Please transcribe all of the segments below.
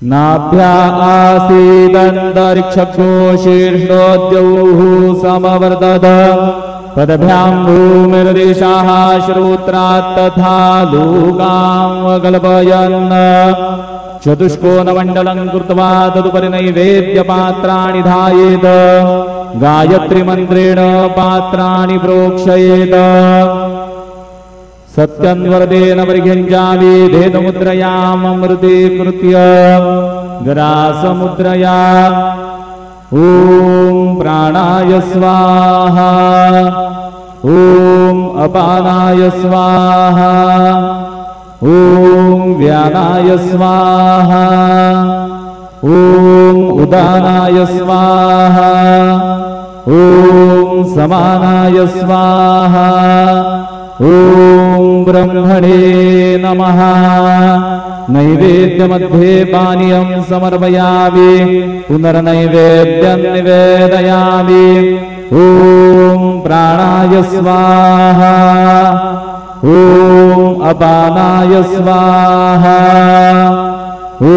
नाभ्या आसीदन्तरिक्षो शीर्षोद्यौः समवर्तत पदभ्यां भूमिर्दिशाः श्रोत्रात् तथा लोकामकल्पयन् चतुष्कोणमण्डलं कृत्वा तदुपरि नैवेद्यपात्राणि धायेत गायत्रीमन्त्रेण पात्राणि प्रोक्षयेत सत्यन्वरदेन परिघ्यञ्जामि धेनुमुद्रयाममृते कृत्य ग्रासमुद्रया ॐ प्राणाय स्वाहा ॐ अपानाय स्वाहा ॐ व्यानाय स्वाहा ॐ उदानाय स्वाहा ॐ समानाय स्वाहा ॐ ब्रह्मणे नमः। नैवेद्यमध्ये पानीयं समर्पयामि पुनर्नैवेद्यं निवेदयामि ॐ प्राणाय स्वाहा ॐ अपानाय स्वाहा ॐ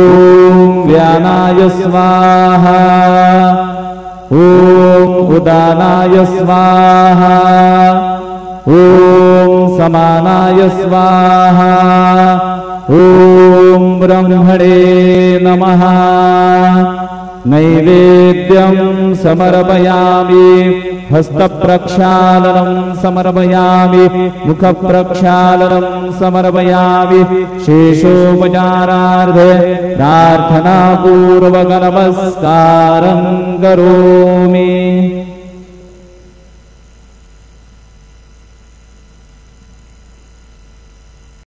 व्यानाय स्वाहा ॐ उदानाय स्वाहा ॐ समानाय स्वाहा ॐ ब्रह्मणे नमः। नैवेद्यं समर्पयामि हस्तप्रक्षालनं समर्पयामि मुखप्रक्षालनं समर्पयामि शेषोपचारार्थे प्रार्थनापूर्वक नमस्कारं करोमि।